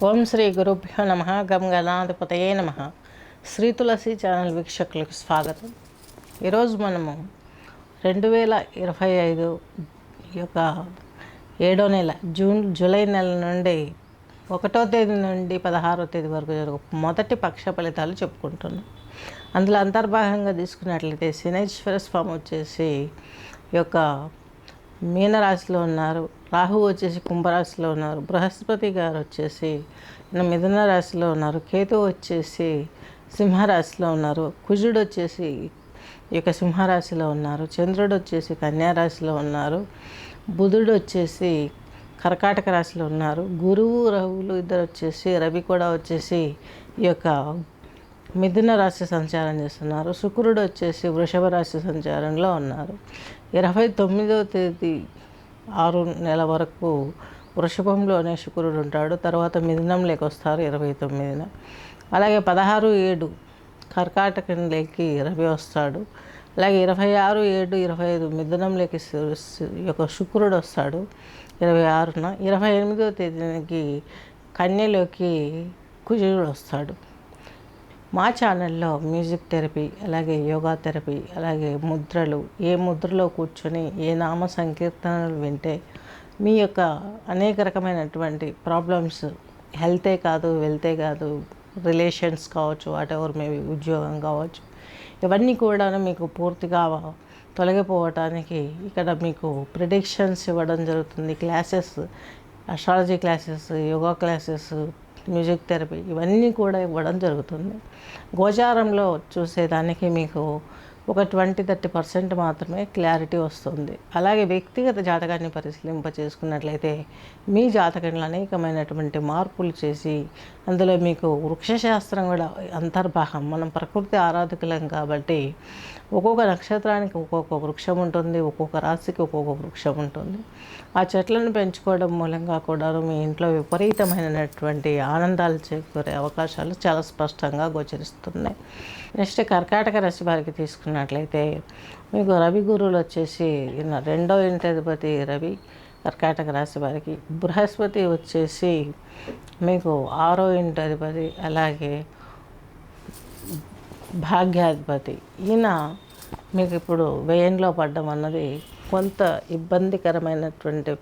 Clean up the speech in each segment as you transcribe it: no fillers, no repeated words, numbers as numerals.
ఓం శ్రీ గురుభ్యో నమ. గం గణాధిపతయే నమ. శ్రీ తులసి ఛానల్ వీక్షకులకు స్వాగతం. ఈరోజు మనము 2025 యొక్క 7వ నెల జూలై నెల నుండి 1వ తేదీ నుండి 16వ తేదీ వరకు జరుగు మొదటి పక్ష ఫలితాలు చెప్పుకుంటున్నాం. అందులో అంతర్భాగంగా తీసుకున్నట్లయితే శనైశ్వర స్వామి వచ్చేసి ఈ యొక్క మీనరాశిలో ఉన్నారు, రాహు వచ్చేసి కుంభరాశిలో ఉన్నారు, బృహస్పతి గారు వచ్చేసి మిథున రాశిలో ఉన్నారు, కేతు వచ్చేసి సింహరాశిలో ఉన్నారు, కుజుడు వచ్చేసి ఈ యొక్క సింహరాశిలో ఉన్నారు, చంద్రుడు వచ్చేసి కన్యారాశిలో ఉన్నారు, బుధుడు వచ్చేసి కర్కాటక రాశిలో ఉన్నారు, గురువు రవులు ఇద్దరు వచ్చేసి రవి కూడా వచ్చేసి ఈ యొక్క మిథున రాశి సంచారం చేస్తున్నారు, శుక్రుడు వచ్చేసి వృషభ రాశి సంచారంలో ఉన్నారు. 29వ తేదీ 6 నెల వరకు వృషభంలోనే శుక్రుడు ఉంటాడు, తర్వాత మిథునంలోకి వస్తారు 29న. అలాగే 16/7 కర్కాటకంలోకి రవి వస్తాడు. అలాగే 26/7/25 మిథునంలోకి యొక్క శుక్రుడు వస్తాడు 26న. 28వ తేదీకి కన్యలోకి కుజుడు వస్తాడు. మా ఛానల్లో మ్యూజిక్ థెరపీ, అలాగే యోగా థెరపీ, అలాగే ముద్రలు, ఏ ముద్రలో కూర్చొని ఏ నామ సంకీర్తనలు వింటే మీ యొక్క అనేక రకమైనటువంటి ప్రాబ్లమ్స్, హెల్తే కాదు, వెల్తే కాదు, రిలేషన్స్ కావచ్చు, వాటెవర్ మేబీ ఉద్యోగం కావచ్చు, ఇవన్నీ కూడా మీకు పూర్తిగా తొలగిపోవటానికి ఇక్కడ మీకు ప్రిడిక్షన్స్ ఇవ్వడం జరుగుతుంది. Classes, astrology classes, yoga classes, music therapy ఇవన్నీ కూడా ఇవ్వడం జరుగుతుంది. గోచారంలో చూసేదానికి మీకు ఒక 20-30% మాత్రమే క్లారిటీ వస్తుంది. అలాగే వ్యక్తిగత జాతకాన్ని పరిశీలింప చేసుకున్నట్లయితే మీ జాతకంలో అనేకమైనటువంటి మార్పులు చేసి అందులో మీకు వృక్షశాస్త్రం కూడా అంతర్భాగం. మనం ప్రకృతి ఆరాధకులం కాబట్టి ఒక్కొక్క నక్షత్రానికి ఒక్కొక్క వృక్షం ఉంటుంది, ఒక్కొక్క రాశికి ఒక్కొక్క వృక్షం ఉంటుంది. ఆ చెట్లను పెంచుకోవడం మూలంగా కూడా మీ ఇంట్లో విపరీతమైనటువంటి ఆనందాలు చేకూరే అవకాశాలు చాలా స్పష్టంగా గోచరిస్తున్నాయి. నెక్స్ట్ కర్కాటక రాశి వారికి తీసుకున్నట్లయితే మీకు రవి గురువులు వచ్చేసి 2వ ఇంటి అధిపతి రవి కర్కాటక రాశి వారికి, బృహస్పతి వచ్చేసి మీకు 6వ ఇంటి అధిపతి, అలాగే భాగ్యాధిపతి. ఈయన మీకు ఇప్పుడు వ్యయంలో పడ్డం అన్నది కొంత ఇబ్బందికరమైనటువంటి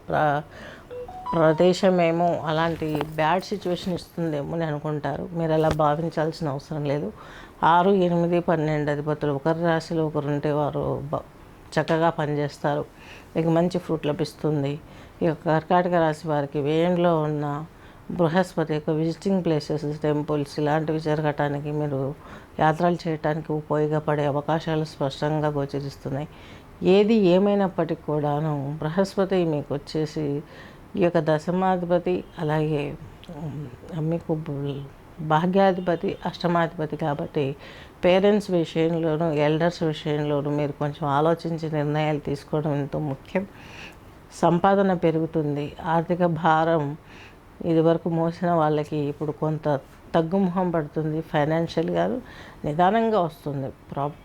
ప్రదేశమేమో, అలాంటి బ్యాడ్ సిచ్యువేషన్ ఇస్తుందేమో అని అనుకుంటారు. మీరు అలా భావించాల్సిన అవసరం లేదు. 6, 8, 12 అధిపతులు ఒకరి రాశిలో ఒకరు ఉంటే వారు చక్కగా పనిచేస్తారు, మీకు మంచి ఫ్రూట్ లభిస్తుంది. ఈ యొక్క కర్కాటక రాశి వారికి వ్యయంలో ఉన్న బృహస్పతి యొక్క విజిటింగ్ ప్లేసెస్, టెంపుల్స్ ఇలాంటివి జరగటానికి, మీరు యాత్రలు చేయడానికి ఉపయోగపడే అవకాశాలు స్పష్టంగా గోచరిస్తున్నాయి. ఏది ఏమైనప్పటికీ కూడాను బృహస్పతి మీకు వచ్చేసి ఈ యొక్క దశమాధిపతి, అలాగే మీకు భాగ్యాధిపతి, అష్టమాధిపతి కాబట్టి పేరెంట్స్ విషయంలోనూ ఎల్డర్స్ విషయంలోనూ మీరు కొంచెం ఆలోచించి నిర్ణయాలు తీసుకోవడం ఎంతో ముఖ్యం. సంపాదన పెరుగుతుంది, ఆర్థిక భారం ఇదివరకు మోసిన వాళ్ళకి ఇప్పుడు కొంత తగ్గుముఖం పడుతుంది. ఫైనాన్షియల్గా నిదానంగా వస్తుంది,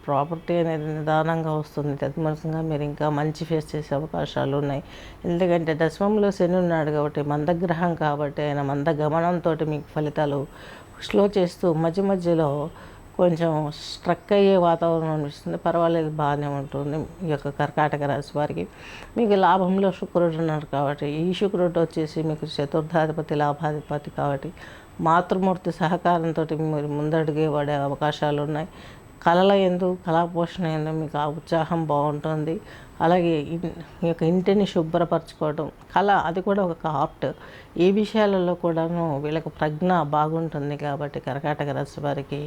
ప్రాపర్టీ అనేది నిదానంగా వస్తుంది. తదుమూలంగా మీరు ఇంకా మంచి ఫేస్ చేసే అవకాశాలు ఉన్నాయి. ఎందుకంటే దశమంలో శని ఉన్నాడు కాబట్టి, మందగ్రహం కాబట్టి ఆయన మందగమనంతో మీకు ఫలితాలు స్లో చేస్తూ మధ్య మధ్యలో కొంచెం స్ట్రక్ అయ్యే వాతావరణం అనిపిస్తుంది. పర్వాలేదు, బాగానే ఉంటుంది. ఈ యొక్క కర్కాటక రాశి వారికి మీకు లాభంలో శుక్రుడు ఉన్నారు కాబట్టి, ఈ శుక్రుడు వచ్చేసి మీకు చతుర్థాధిపతి, లాభాధిపతి కాబట్టి మాతృమూర్తి సహకారంతో మీరు ముందడుగే పడే అవకాశాలు ఉన్నాయి. కళల యందు, కళాపోషణ యందు మీకు ఆ ఉత్సాహం బాగుంటుంది. అలాగే ఈ యొక్క ఇంటిని శుభ్రపరచుకోవడం, కళ అది కూడా ఒక ఆర్ట్. ఈ విషయాలలో కూడాను వీళ్ళకి ప్రజ్ఞ బాగుంటుంది కాబట్టి కర్కాటక రాశి వారికి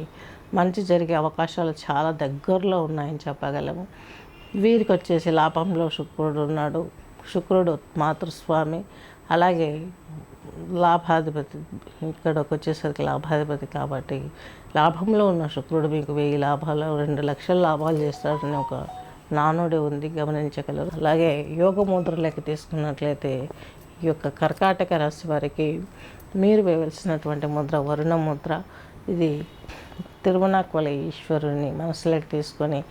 మంచి జరిగే అవకాశాలు చాలా దగ్గరలో ఉన్నాయని చెప్పగలము. వీరికి వచ్చేసి లాభంలో శుక్రుడు ఉన్నాడు. శుక్రుడు మాతృస్వామి, అలాగే లాభాధిపతి. ఇక్కడికి వచ్చేసరికి లాభాధిపతి కాబట్టి లాభంలో ఉన్న శుక్రుడు మీకు 1000 లాభాలు, 2 లక్షల లాభాలు చేస్తాడని ఒక నానుడి ఉంది, గమనించగలరు. అలాగే యోగ ముద్రలకి తీసుకున్నట్లయితే ఈ యొక్క కర్కాటక రాశి వారికి మీరు వేయవలసినటువంటి ముద్ర వరుణ ముద్ర. ఇది తిరువణాకుల ఈశ్వరుని మనసులోకి తీసుకొని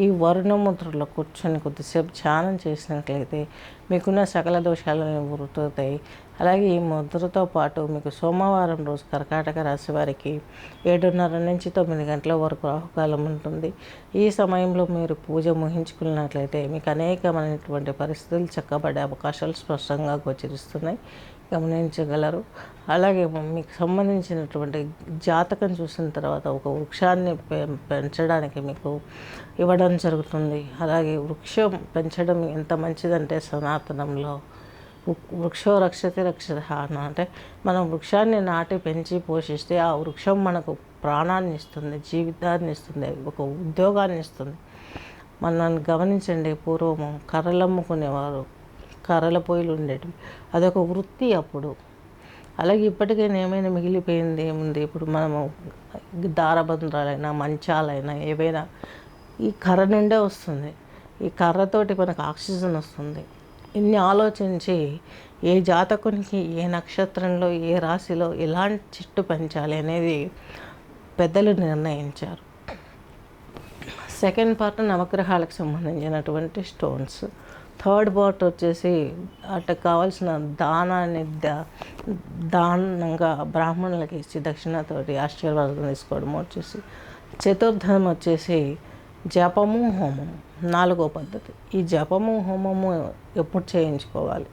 ఈ వరుణ ముద్రలో కూర్చొని కొద్దిసేపు ధ్యానం చేసినట్లయితే మీకున్న సకల దోషాలను నివృత్తుతాయి. అలాగే ఈ ముద్రతో పాటు మీకు సోమవారం రోజు కర్కాటక రాశి వారికి 7:30 నుంచి 9 గంటల వరకు రాహుకాలం ఉంటుంది. ఈ సమయంలో మీరు పూజ ముహించుకున్నట్లయితే మీకు అనేకమైనటువంటి పరిస్థితులు చక్కబడే అవకాశాలు స్పష్టంగా గోచరిస్తున్నాయి, గమనించగలరు. అలాగే మీకు సంబంధించినటువంటి జాతకం చూసిన తర్వాత ఒక వృక్షాన్ని పెంచడానికి మీకు ఇవ్వడం జరుగుతుంది. అలాగే వృక్షం పెంచడం ఎంత మంచిదంటే సనాతనంలో వృక్షో రక్షతి రక్షత అంటే మనం వృక్షాన్ని నాటి పెంచి పోషిస్తే ఆ వృక్షం మనకు ప్రాణాన్ని ఇస్తుంది, జీవితాన్ని ఇస్తుంది, ఒక ఉద్యోగాన్ని ఇస్తుంది. మనం గమనించండి, పూర్వము కర్రలు అమ్ముకునేవారు, కర్రల పొయ్యిలు ఉండేటివి, అదొక వృత్తి అప్పుడు. అలాగే ఇప్పటికైనా ఏమైనా మిగిలిపోయింది ఏముంది, ఇప్పుడు మనము దారబంధాలైనా మంచాలైనా ఏవైనా ఈ కర్ర నుండే వస్తుంది. ఈ కర్రతోటి మనకు ఆక్సిజన్ వస్తుంది. ఇన్ని ఆలోచించి ఏ జాతకునికి ఏ నక్షత్రంలో ఏ రాశిలో ఎలాంటి చెట్టు పెంచాలి అనేది పెద్దలు నిర్ణయించారు. సెకండ్ పార్ట్ నవగ్రహాలకు సంబంధించినటువంటి స్టోన్స్. థర్డ్ పార్ట్ వచ్చేసి అటు కావాల్సిన దానాన్ని దానంగా బ్రాహ్మణులకి ఇచ్చి దక్షిణతోటి ఆశీర్వాదం తీసుకోవడం వచ్చేసి. చతుర్థం వచ్చేసి జపము హోమము, 4వ పద్ధతి. ఈ జపము హోమము ఎప్పుడు చేయించుకోవాలి,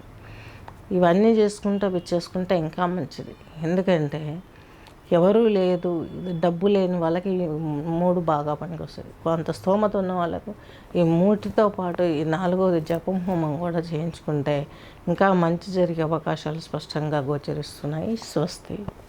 ఇవన్నీ చేసుకుంటే ఇంకా మంచిది. ఎందుకంటే ఎవరూ లేదు, డబ్బు లేని వాళ్ళకి 3 బాగా పనికొస్తుంది. కొంత స్తోమత ఉన్న వాళ్ళకు ఈ 3తో పాటు ఈ 4వది జపం హోమం కూడా చేయించుకుంటే ఇంకా మంచి జరిగే అవకాశాలు స్పష్టంగా గోచరిస్తున్నాయి. స్వస్తి.